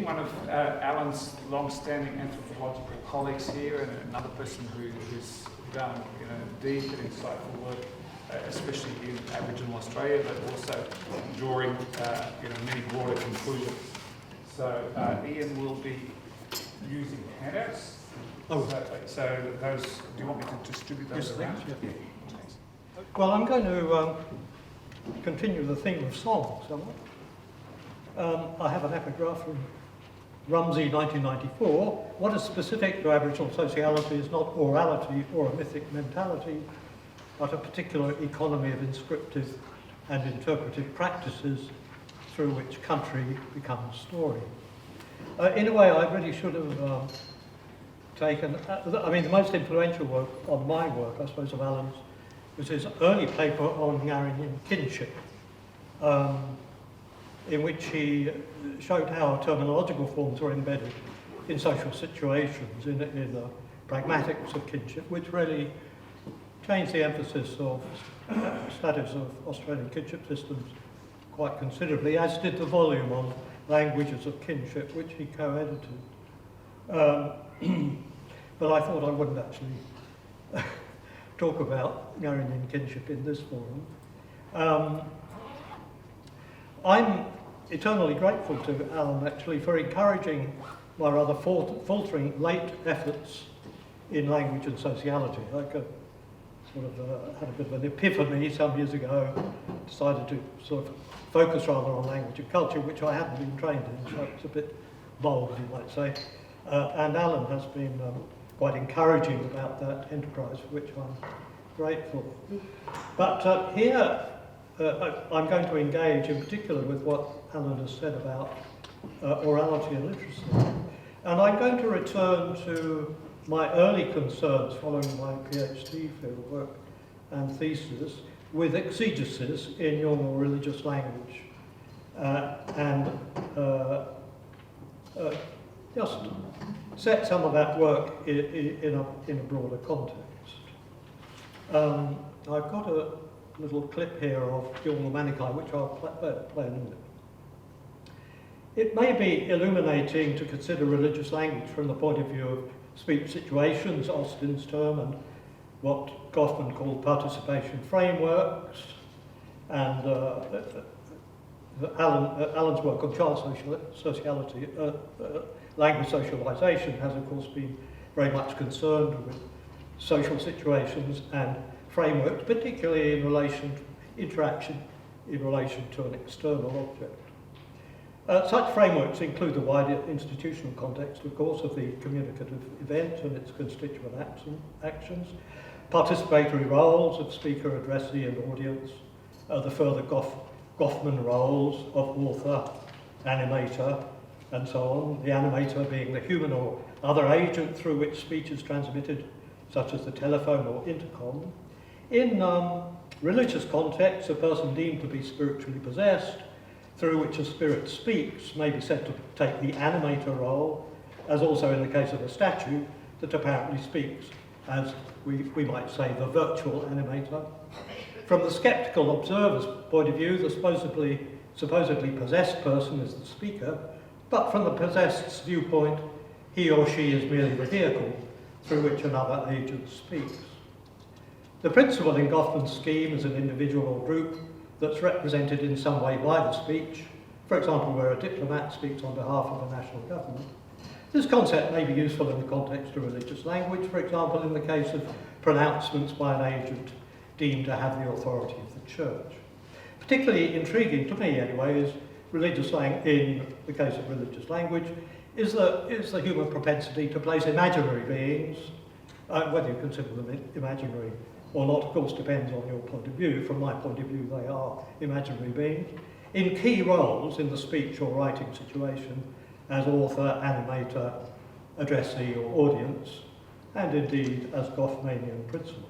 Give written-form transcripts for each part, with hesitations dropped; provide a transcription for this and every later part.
one of Alan's long-standing anthropological colleagues here, and another person who's done deep and insightful work, especially in Aboriginal Australia, but also drawing many broader conclusions. So Ian will be using handouts. Oh. So those, do you want me to distribute those around? Yeah. Well, I'm going to continue the theme of song somewhat. I have an epigraph from Rumsey, 1994. What is specific to Aboriginal sociality is not orality or a mythic mentality, but a particular economy of inscriptive and interpretive practices through which country becomes story. In a way, I really should have taken, the most influential work on my work, I suppose, of Alan's, was his early paper on Ngarinyin kinship, in which he showed how terminological forms were embedded in social situations, in the pragmatics of kinship, which really changed the emphasis of studies of Australian kinship systems quite considerably, as did the volume on languages of kinship, which he co-edited. But I thought I wouldn't actually talk about Ngarinyin kinship in this forum. I'm eternally grateful to Alan, actually, for encouraging my rather faltering late efforts in language and sociality. I had a bit of an epiphany some years ago, decided to sort of focus rather on language and culture, which I hadn't been trained in, so it's a bit bold, you might say. And Alan has been quite encouraging about that enterprise, for which I'm grateful. But here, I'm going to engage in particular with what Alan has said about orality and literacy. And I'm going to return to my early concerns following my PhD fieldwork and thesis with exegesis in normal religious language and just set some of that work in a broader context. I've got a little clip here of Gilmore Manikai, which I'll play in a minute. It may be illuminating to consider religious language from the point of view of speech situations, Austin's term, and what Goffman called participation frameworks, and Alan's work on child sociality, language socialisation has of course been very much concerned with social situations and frameworks, particularly in relation to interaction in relation to an external object. Such frameworks include the wider institutional context, of course, of the communicative event and its constituent actions, participatory roles of speaker, addressee and audience, the further Goffman roles of author, animator, and so on, the animator being the human or other agent through which speech is transmitted, such as the telephone or intercom. In religious contexts, a person deemed to be spiritually possessed, through which a spirit speaks, may be said to take the animator role, as also in the case of a statue that apparently speaks, as we might say, the virtual animator. From the sceptical observer's point of view, the supposedly possessed person is the speaker, but from the possessed's viewpoint, he or she is merely the vehicle through which another agent speaks. The principle in Goffman's scheme is an individual or group that's represented in some way by the speech, for example, where a diplomat speaks on behalf of a national government. This concept may be useful in the context of religious language, for example, in the case of pronouncements by an agent deemed to have the authority of the church. Particularly intriguing to me, anyway, is in the case of religious language, is the human propensity to place imaginary beings, whether you consider them imaginary or not, of course, depends on your point of view. From my point of view, they are imaginary beings, in key roles in the speech or writing situation as author, animator, addressee or audience, and indeed as Goffmanian principle.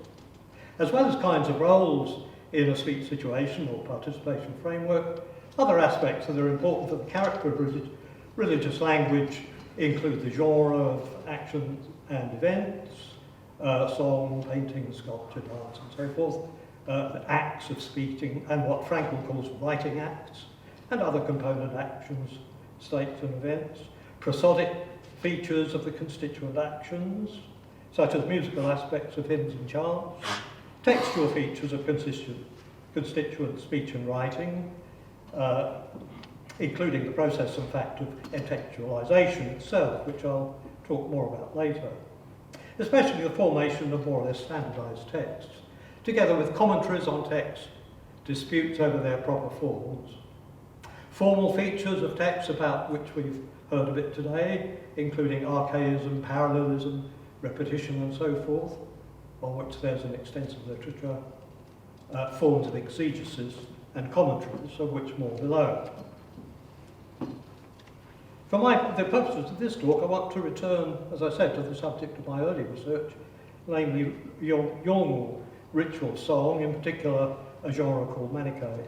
As well as kinds of roles in a speech situation or participation framework, other aspects that are important for the character of religious language include the genre of actions and events, song, painting, sculpture, dance, and so forth, acts of speaking, and what Frankel calls writing acts, and other component actions, states and events, prosodic features of the constituent actions, such as musical aspects of hymns and chants, textual features of constituent speech and writing, including the process and fact of intellectualization itself, which I'll talk more about later, especially the formation of more or less standardized texts, together with commentaries on text, disputes over their proper forms, formal features of text about which we've heard a bit today, including archaism, parallelism, repetition and so forth, on which there's an extensive literature, forms of exegesis and commentaries, of which more below. For the purposes of this talk, I want to return, as I said, to the subject of my early research, namely Yolngu ritual song, in particular a genre called Manichae.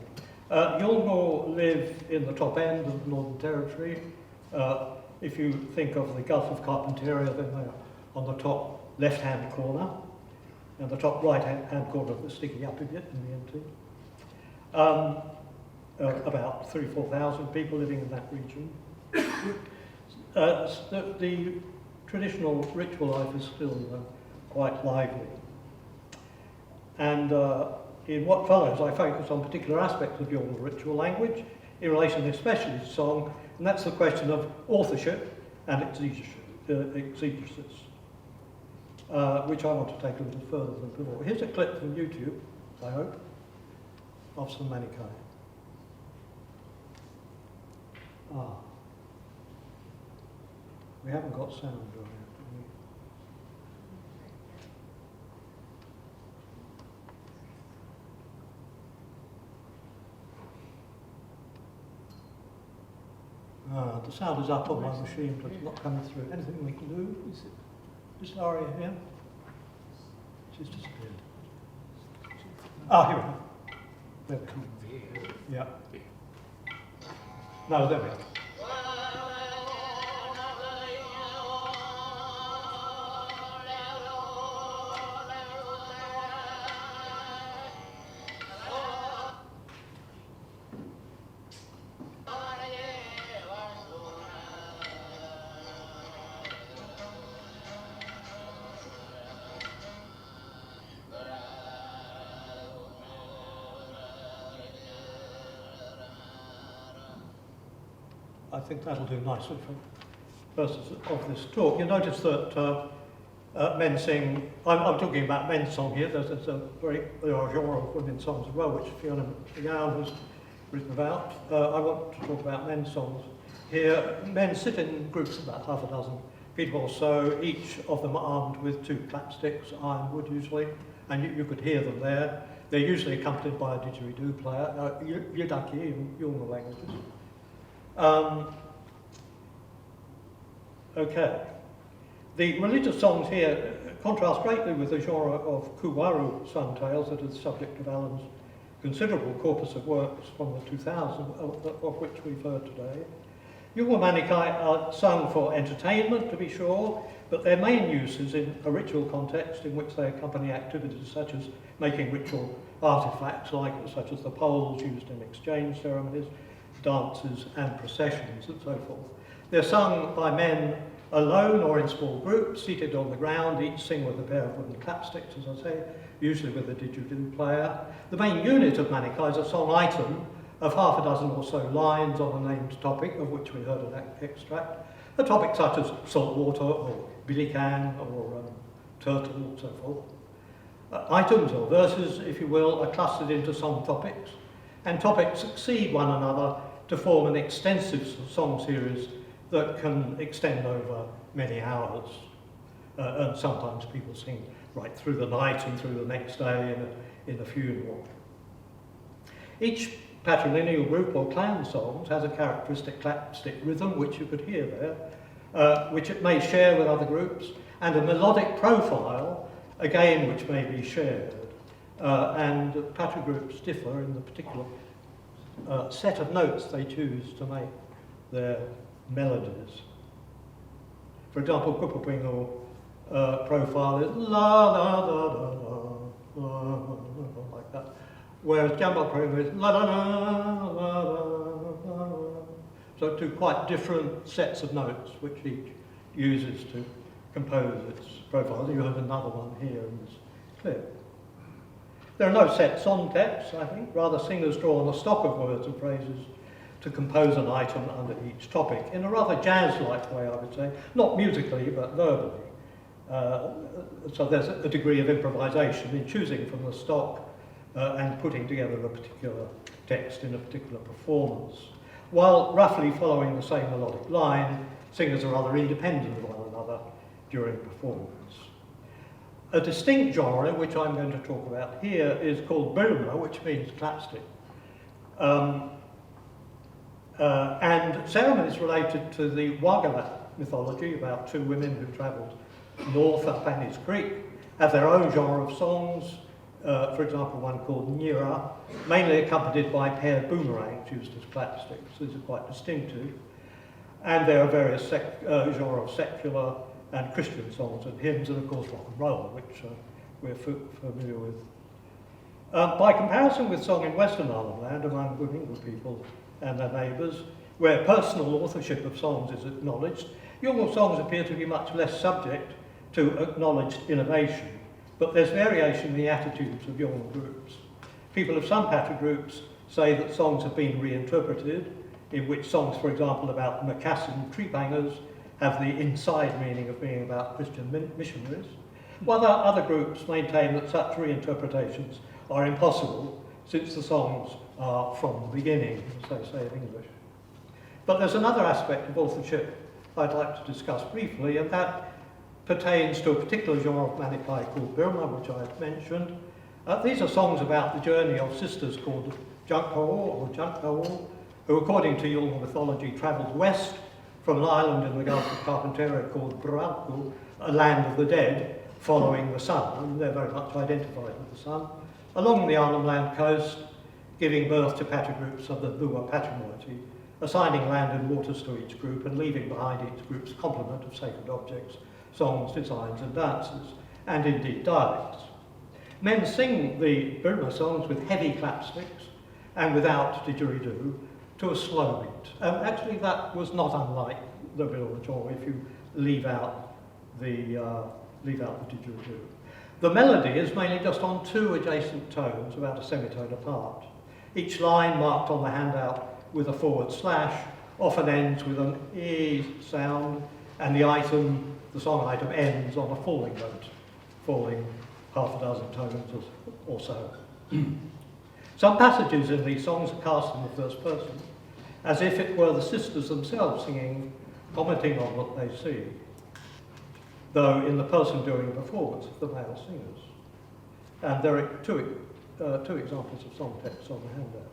Yolngu live in the top end of the Northern Territory. If you think of the Gulf of Carpentaria, then they're on the top left-hand corner, and the top right-hand corner of the sticking up a bit in the NT. About 3,000-4,000 people living in that region. The traditional ritual life is still quite lively. And in what follows, I focus on particular aspects of Yolngu ritual language, in relation especially to song, and that's the question of authorship and exegesis, which I want to take a little further than before. Here's a clip from YouTube, I hope, of some Manichae. We haven't got sound on it, the sound is up on my machine, but it's not coming through. Anything we can do? Is Aria here? She's disappeared. Here we go. There we come. Yeah. No, there we are. I think that'll do nicely for purposes of this talk. You notice that men sing, I'm talking about men's song here, there are a genre of women's songs as well, which Fiona McGowan has written about. I want to talk about men's songs here. Men sit in groups of about half a dozen people or so, each of them armed with 2 clapsticks, ironwood usually, and you could hear them there. They're usually accompanied by a didgeridoo player, yidaki in Yolngu languages. Okay. The religious songs here contrast greatly with the genre of Kuwaru sung tales that is the subject of Alan's considerable corpus of works from the 2000s, of which we've heard today. Yolngu Manichae are sung for entertainment, to be sure, but their main use is in a ritual context in which they accompany activities such as making ritual artifacts, such as the poles used in exchange ceremonies, dances and processions and so forth. They're sung by men alone or in small groups, seated on the ground, each sing with a pair of wooden clapsticks, as I say, usually with a didgeridoo player. The main unit of Manichae is a song item of half a dozen or so lines on a named topic, of which we heard an extract. A topic such as salt water or bilikan or turtle and so forth. Items or verses, if you will, are clustered into song topics, and topics succeed one another to form an extensive song series that can extend over many hours. And sometimes people sing right through the night and through the next day in a funeral. Each patrilineal group or clan songs has a characteristic clapstick rhythm, which you could hear there, which it may share with other groups, and a melodic profile, again, which may be shared. And patri groups differ in the particular set of notes they choose to make their melodies. For example, Kupapingo profile is la la la la la la like that, whereas Jambal Primo is la la la la la la. So two quite different sets of notes which each uses to compose its profile. You have another one here in this clip. There are no set song texts, I think. Rather, singers draw on a stock of words and phrases to compose an item under each topic in a rather jazz-like way, I would say. Not musically, but verbally. So there's a degree of improvisation in choosing from the stock and putting together a particular text in a particular performance. While roughly following the same melodic line, singers are rather independent of one another during performance. A distinct genre, which I'm going to talk about here, is called Burma, which means clapstick. And ceremonies related to the Wagalat mythology about two women who travelled north up Annie's Creek have their own genre of songs. For example, one called Nira, mainly accompanied by paired boomerangs used as clapsticks. These are quite distinctive. And there are various genres of secular and Christian songs and hymns, and of course rock and roll, which we're familiar with. By comparison with song in Western Island land among Wiminga people and their neighbours, where personal authorship of songs is acknowledged, Yolngu songs appear to be much less subject to acknowledged innovation, but there's variation in the attitudes of Yolngu groups. People of some Pata groups say that songs have been reinterpreted, in which songs, for example, about Macassan tree bangers have the inside meaning of being about Christian missionaries, while other groups maintain that such reinterpretations are impossible since the songs are from the beginning, as they say in English. But there's another aspect of authorship I'd like to discuss briefly, and that pertains to a particular genre of Manipai called Burma, which I've mentioned. These are songs about the journey of sisters called Jankao or Jankao, who, according to Yolngu mythology, travelled west from an island in the Gulf of Carpentaria called Branku, a land of the dead, following the sun, and they're very much identified with the sun, along the Arnhem Land coast, giving birth to Pata groups of the Bua Patimoiti, assigning land and waters to each group and leaving behind each group's complement of sacred objects, songs, designs and dances, and indeed dialects. Men sing the Burma songs with heavy clapsticks and without didgeridoo to a slow beat. Actually, that was not unlike the Burma genre if you leave out the didgeridoo. The melody is mainly just on two adjacent tones, about a semitone apart. Each line marked on the handout with a forward slash often ends with an E sound, and the song item ends on a falling note, falling half a dozen tones or so. Some passages in these songs are cast in the first person, as if it were the sisters themselves singing, commenting on what they see, though in the person during the performance of the male singers. And there are two examples of song text on the handout.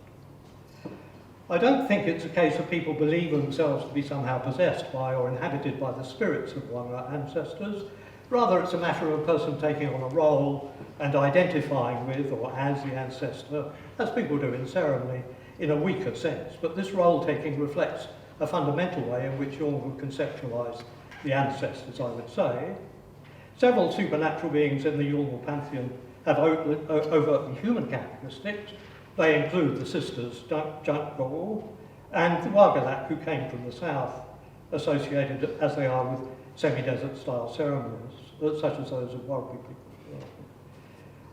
I don't think it's a case of people believe themselves to be somehow possessed by or inhabited by the spirits of one's ancestors. Rather, it's a matter of a person taking on a role and identifying with or as the ancestor, as people do in ceremony, in a weaker sense. But this role-taking reflects a fundamental way in which Yolngu conceptualise the ancestors, I would say. Several supernatural beings in the Yolngu pantheon have overtly human characteristics. They include the sisters Jankao and the Wagalat, who came from the south, associated as they are with semi-desert style ceremonies, such as those of Warpi people.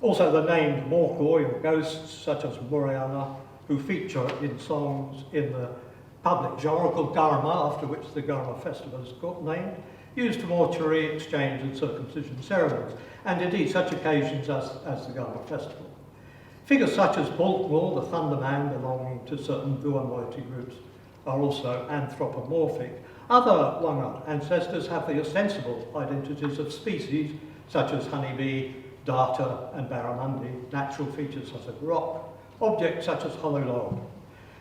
Also the named Morkoi, or ghosts, such as Muriana, who feature in songs in the public genre called Garma, after which the Garma festival is named, used for mortuary exchange and circumcision ceremonies, and indeed such occasions as the Garma festival. Figures such as Boltmore, the Thunder Man belonging to certain Buamoiti groups, are also anthropomorphic. Other Wanga ancestors have the ostensible identities of species such as honeybee, darter and barramundi, natural features such as rock, objects such as hollow log.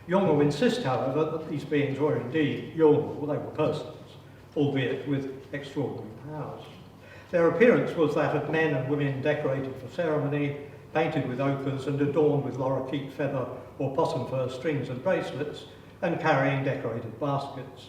Yolngu insist, however, that these beings were indeed Yolngu, they were persons, albeit with extraordinary powers. Their appearance was that of men and women decorated for ceremony, painted with ochres and adorned with lorikeet feather or possum fur strings and bracelets, and carrying decorated baskets.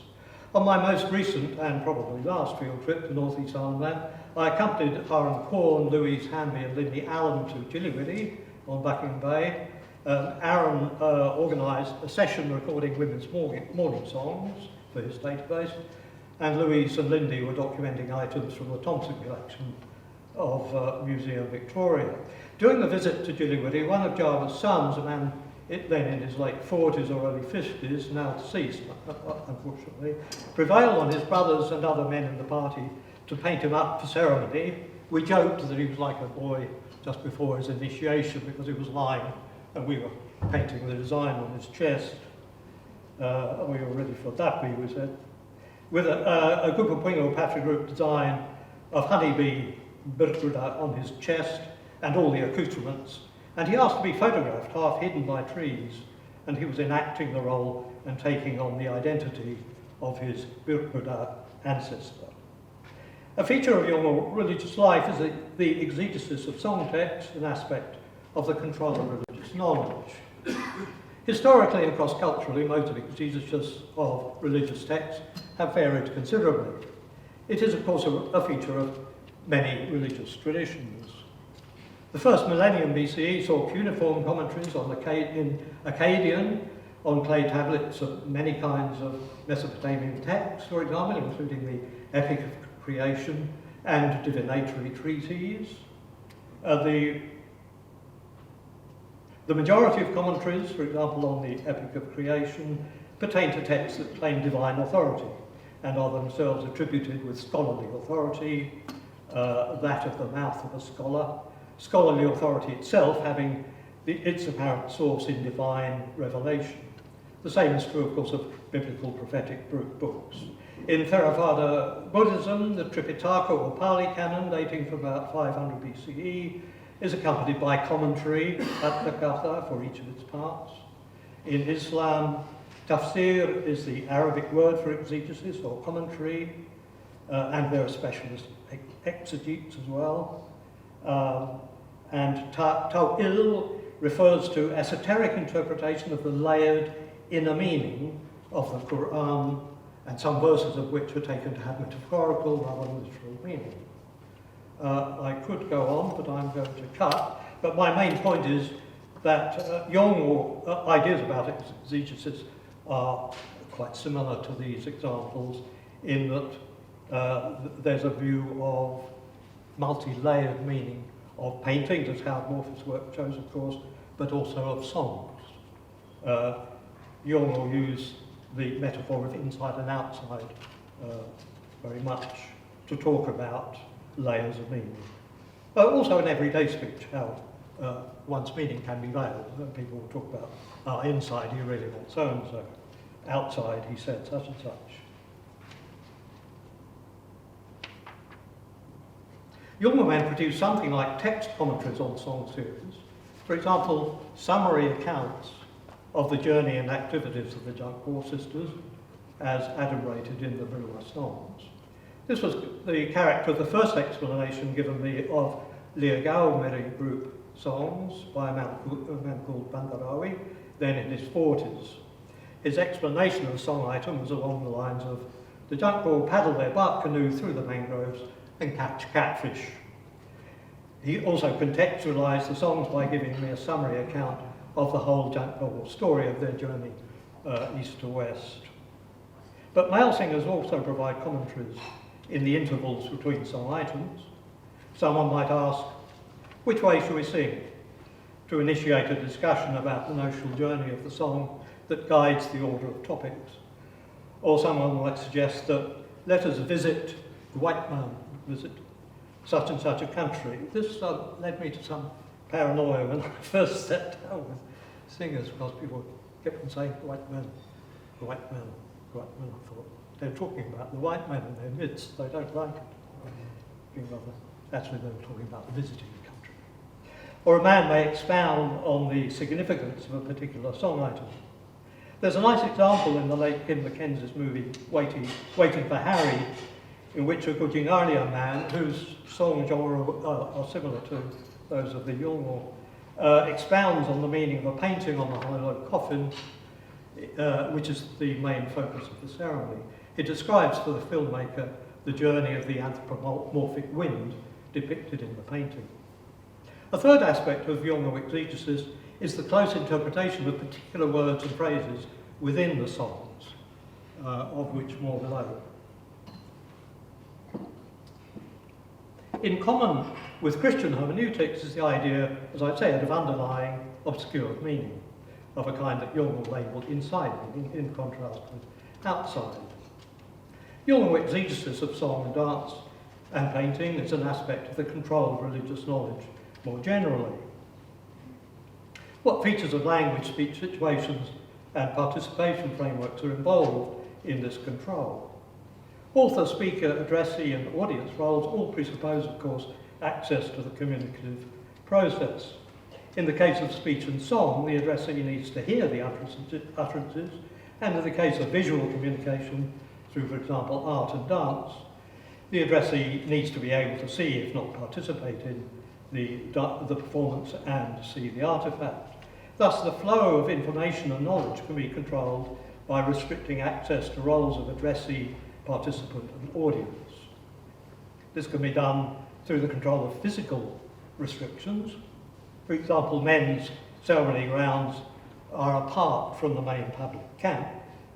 On my most recent and probably last field trip to North East Island Land, I accompanied Haran Corn, Louise Hanby and Lindy Allen to Gilliwiddy on Buckingham Bay, Aaron organised a session recording women's morning songs for his database, and Louise and Lindy were documenting items from the Thompson collection of Museum Victoria. During the visit to Gillywoody, one of Jarvis' sons, a man then in his late 40s or early 50s, now deceased, unfortunately, prevailed on his brothers and other men in the party to paint him up for ceremony. We joked that he was like a boy just before his initiation because he was lying and we were painting the design on his chest. We were ready for that, we said. With a group of Wingo Patrick Group design of honeybee Birkruda on his chest and all the accoutrements, and he asked to be photographed half hidden by trees, and he was enacting the role and taking on the identity of his Birkruda ancestor. A feature of Yolngu religious life is the exegesis of song text, an aspect of the control of religious knowledge. Historically and cross-culturally, modes of exegesis of religious texts have varied considerably. It is, of course, a feature of many religious traditions. The first millennium BCE saw cuneiform commentaries on in Akkadian on clay tablets of many kinds of Mesopotamian texts, for example, including the Epic of Creation and divinatory treatises. The majority of commentaries, for example, on the Epic of Creation, pertain to texts that claim divine authority and are themselves attributed with scholarly authority, that of the mouth of a scholar, scholarly authority itself having its apparent source in divine revelation. The same is true, of course, of biblical prophetic books. In Theravada Buddhism, the Tripitaka or Pali canon, dating from about 500 BCE, is accompanied by commentary, at-Takatha, for each of its parts. In Islam, tafsir is the Arabic word for exegesis or commentary, and there are specialist exegetes as well. And Tawil refers to esoteric interpretation of the layered inner meaning of the Quran, and some verses of which are taken to have metaphorical rather than literal meaning. I could go on, but I'm going to cut. But my main point is that Yolngu ideas about exegesis are quite similar to these examples in that there's a view of multi-layered meaning of paintings, as Howard Morphy's work shows, of course, but also of songs. Yolngu use the metaphor of inside and outside very much to talk about layers of meaning. Also in everyday speech, how one's meaning can be veiled. People will talk about, inside he really meant so-and-so, outside he said such and such. Yolngu men produced something like text commentaries on song series. For example, summary accounts of the journey and activities of the Jankor sisters, as adumbrated in the Burma songs. This was the character of the first explanation given me of Liagao Meri group songs by a man called Bandarawi, then in his 40s. His explanation of the song item was along the lines of, the Jankor paddle their bark canoe through the mangroves and catch catfish. He also contextualised the songs by giving me a summary account of the whole Jankor story of their journey east to west. But male singers also provide commentaries in the intervals between song items. Someone might ask, which way should we sing? To initiate a discussion about the notional journey of the song that guides the order of topics. Or someone might suggest that let us visit, the white man visit, such and such a country. This led me to some paranoia when I first sat down with singers, because people kept on saying, white man, the white man, the white man. I thought, they're talking about the white man in their midst, they don't like it. Actually, they were talking about visiting the country. Or a man may expound on the significance of a particular song item. There's a nice example in the late Kim Mackenzie's movie, Waiting for Harry, in which a Gujingarlia man, whose song genre are similar to those of the Yolngu, expounds on the meaning of a painting on the hollow coffin, which is the main focus of the ceremony. It describes for the filmmaker the journey of the anthropomorphic wind depicted in the painting. A third aspect of Yolngu exegesis is the close interpretation of particular words and phrases within the songs, of which more below. In common with Christian hermeneutics is the idea, as I said, of underlying obscured meaning, of a kind that Jung will label inside meaning, in contrast with outside. Jung exegesis of song and dance and painting is an aspect of the control of religious knowledge more generally. What features of language, speech situations and participation frameworks are involved in this control? Author, speaker, addressee and audience roles all presuppose, of course, access to the communicative process. In the case of speech and song, the addressee needs to hear the utterances, and in the case of visual communication, through, for example, art and dance, the addressee needs to be able to see, if not participate in, the performance and see the artefact. Thus, the flow of information and knowledge can be controlled by restricting access to roles of addressee, participant and audience. This can be done through the control of physical restrictions. For example, men's ceremony grounds are apart from the main public camp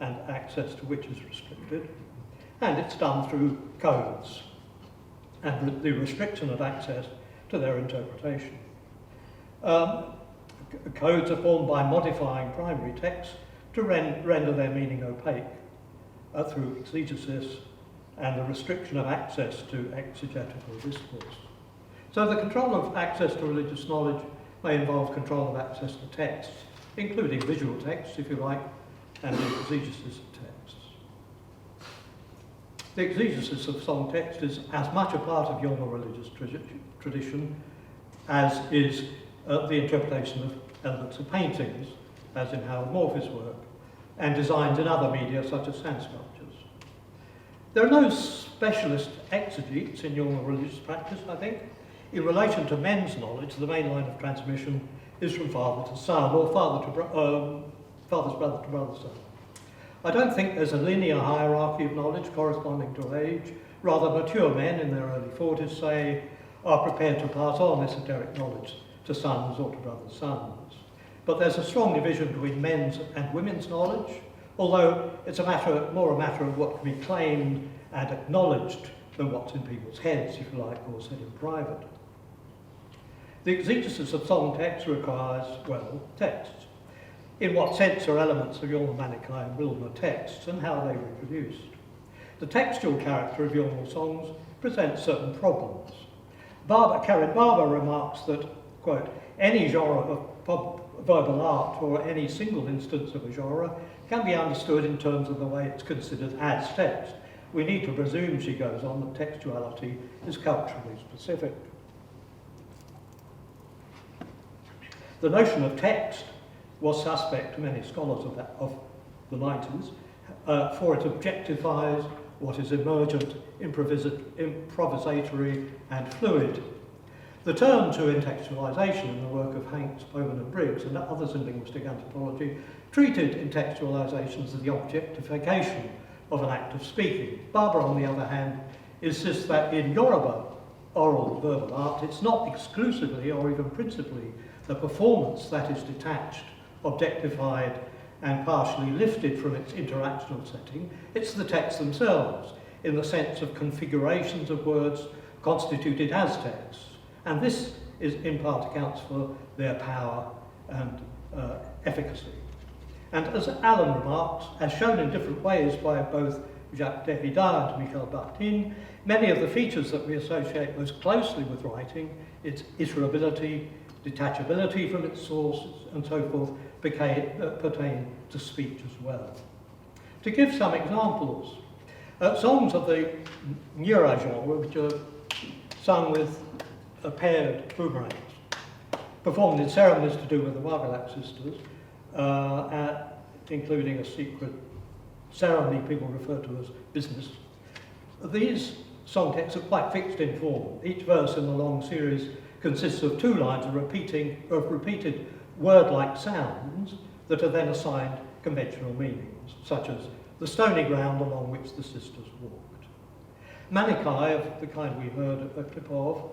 and access to which is restricted. And it's done through codes and the restriction of access to their interpretation. Codes are formed by modifying primary texts to render their meaning opaque through exegesis and the restriction of access to exegetical discourse. So the control of access to religious knowledge may involve control of access to texts, including visual texts, if you like, and the exegesis of texts. The exegesis of song text is as much a part of Jung religious tradition as is the interpretation of elements of paintings, as in Howard Morphy's work, and designs in other media such as sand sculptures. There are no specialist exegetes in Jung religious practice, I think. In relation to men's knowledge, the main line of transmission is from father to son, or father's brother to brother's son. I don't think there's a linear hierarchy of knowledge corresponding to age. Rather, mature men in their early 40s, say, are prepared to pass on esoteric knowledge to sons or to brother's sons. But there's a strong division between men's and women's knowledge, although it's more a matter of what can be claimed and acknowledged than what's in people's heads, if you like, or said in private. The exegesis of song text requires, well, texts. In what sense are elements of Jung, Manichae and Wilmer texts, and how are they reproduced? The textual character of Jung songs presents certain problems. Karen Barber remarks that, quote, any genre of verbal art or any single instance of a genre can be understood in terms of the way it's considered as text. We need to presume, she goes on, that textuality is culturally specific. The notion of text was suspect to many scholars of the 90s, for it objectifies what is emergent, improvisatory and fluid. The turn to intextualization in the work of Hanks, Bowman and Briggs and others in linguistic anthropology treated intextualization as the objectification of an act of speaking. Barbara, on the other hand, insists that in Yoruba oral verbal art, it's not exclusively or even principally the performance that is detached, objectified and partially lifted from its interactional setting. It's the texts themselves, in the sense of configurations of words constituted as texts. And this is in part accounts for their power and efficacy. And as Alan remarks, as shown in different ways by both Jacques Derrida and Michel Bakhtin, many of the features that we associate most closely with writing, its iterability, detachability from its source, and so forth, pertain to speech as well. To give some examples, songs of the Nyura genre, which are sung with paired boomerangs, performed in ceremonies to do with the Wagalat sisters, including a secret ceremony people refer to as business. These song texts are quite fixed in form. Each verse in the long series consists of 2 lines of repeated word-like sounds that are then assigned conventional meanings, such as the stony ground along which the sisters walked. Manichae, of the kind we heard a clip of,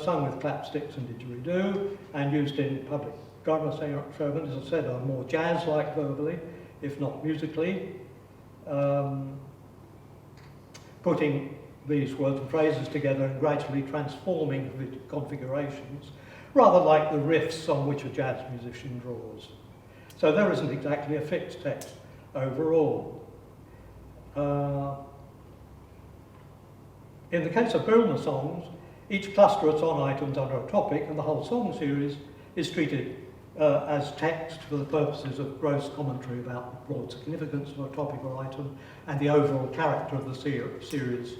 sung with clapsticks and didgeridoo and used in public Garma Sherman, as I said, are more jazz-like verbally, if not musically, putting these words and phrases together and gradually transforming the configurations, rather like the riffs on which a jazz musician draws. So there isn't exactly a fixed text overall. In the case of Bulmer songs, each cluster of song items under a topic and the whole song series is treated as text for the purposes of gross commentary about the broad significance of a topic or item and the overall character of the series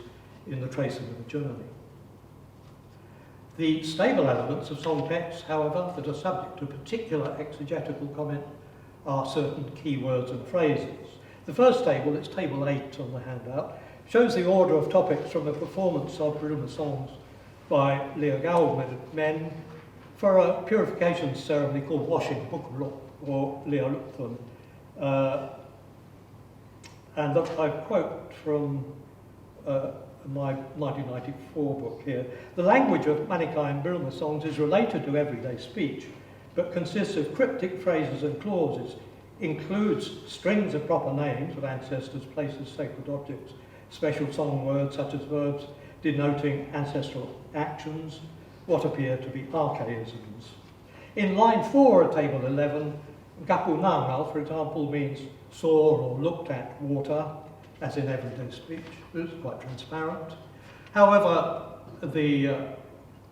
in the tracing of the journey. The stable elements of song texts, however, that are subject to particular exegetical comment are certain key words and phrases. The first table, it's table 8 on the handout, shows the order of topics from a performance of Bulmer songs by Leogal men for a purification ceremony called washing, or Leolukthun. And I quote from my 1994 book here. The language of Manichae and Bulmer songs is related to everyday speech, but consists of cryptic phrases and clauses, includes strings of proper names of ancestors, places, sacred objects, special song words such as verbs denoting ancestral actions, what appear to be archaisms. In line 4 of table 11, Gapu Nangal, for example, means saw or looked at water, as in everyday speech. It's quite transparent. However, the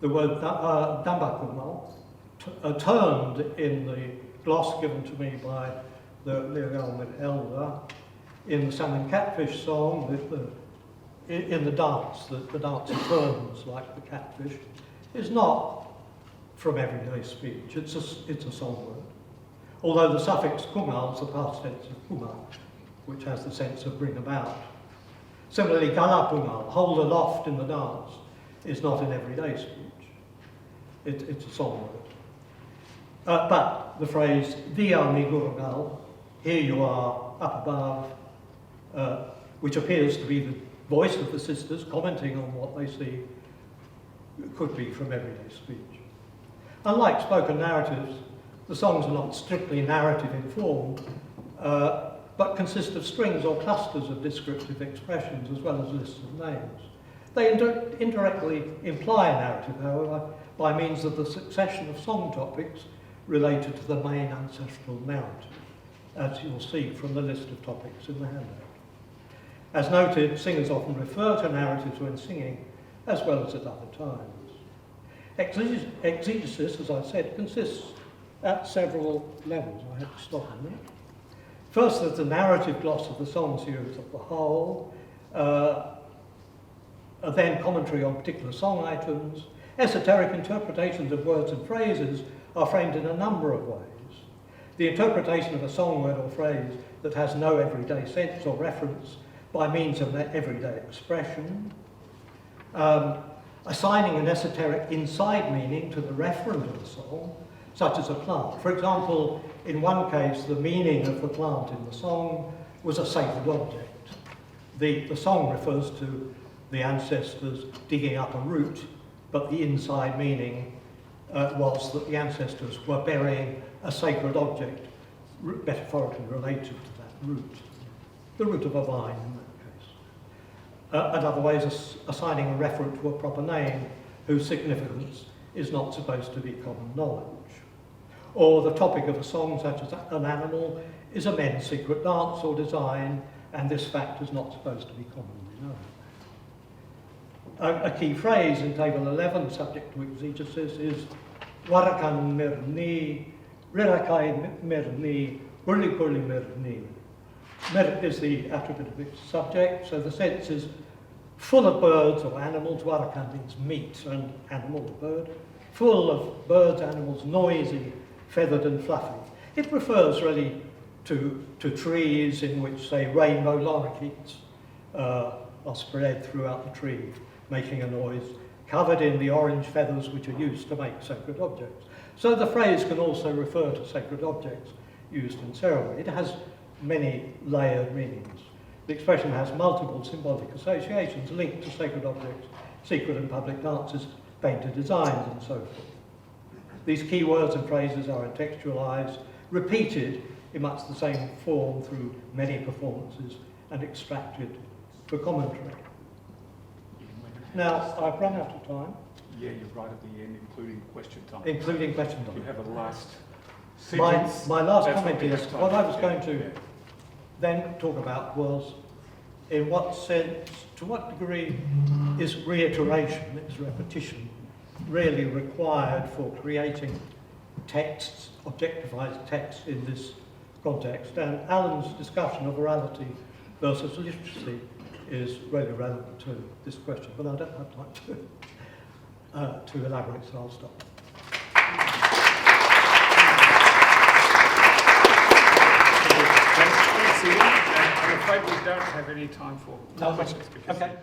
word Dambakumal, termed in the gloss given to me by the Leogalmed elder, in the salmon catfish song, in the dance, the dancer turns like the catfish, is not from everyday speech. It's a song word. Although the suffix kumal is the past tense of kuma, which has the sense of bring about. Similarly, galapungal, hold aloft in the dance, is not in everyday speech. It's a song word. But the phrase Dia Migurugal, here you are, up above, which appears to be the voice of the sisters commenting on what they see, could be from everyday speech. Unlike spoken narratives, the songs are not strictly narrative in form, but consist of strings or clusters of descriptive expressions as well as lists of names. They indirectly imply a narrative, however, by means of the succession of song topics related to the main ancestral narrative, as you'll see from the list of topics in the handout. As noted, singers often refer to narratives when singing, as well as at other times. Exegesis, as I said, consists at several levels. I have to stop a minute. First, there's the narrative gloss of the song series of the whole, then commentary on particular song items. Esoteric interpretations of words and phrases are framed in a number of ways. The interpretation of a song word or phrase that has no everyday sense or reference by means of an everyday expression, assigning an esoteric inside meaning to the referent of the song, such as a plant. For example, in one case, the meaning of the plant in the song was a sacred object. The song refers to the ancestors digging up a root, but the inside meaning was that the ancestors were burying a sacred object metaphorically related to that root, the root of a vine in that case. Another way is assigning a referent to a proper name whose significance is not supposed to be common knowledge. Or the topic of a song, such as an animal, is a men's secret dance or design, and this fact is not supposed to be commonly known. A key phrase in table 11, subject to exegesis, is Warakan Mirni, Rirakai Mirni, Hurli Hurli Mirni. Mir is the attributive subject, so the sense is full of birds or animals. Warakan means meat, and animal, the bird. Full of birds, animals, noisy, feathered and fluffy. It refers really to trees in which, say, rainbow lorikeets are spread throughout the tree, making a noise, covered in the orange feathers which are used to make sacred objects. So the phrase can also refer to sacred objects used in ceremony. It has many layered meanings. The expression has multiple symbolic associations linked to sacred objects, secret and public dances, painted designs and so forth. These key words and phrases are contextualised, repeated in much the same form through many performances, and extracted for commentary. Now, I've run out of time. Yeah, you're right at the end, including question time. Including question time. You have a last My sentence. last That's comment what we is, have time what I for. was going to Yeah. then talk about was, in what sense, to what degree is reiteration, is repetition, really required for creating texts, objectified texts in this context? And Alan's discussion of orality versus literacy is really relevant to this question, but I don't have time to elaborate, so I'll stop. Thanks, Ian. I'm afraid we don't have any time for No, questions. because- okay.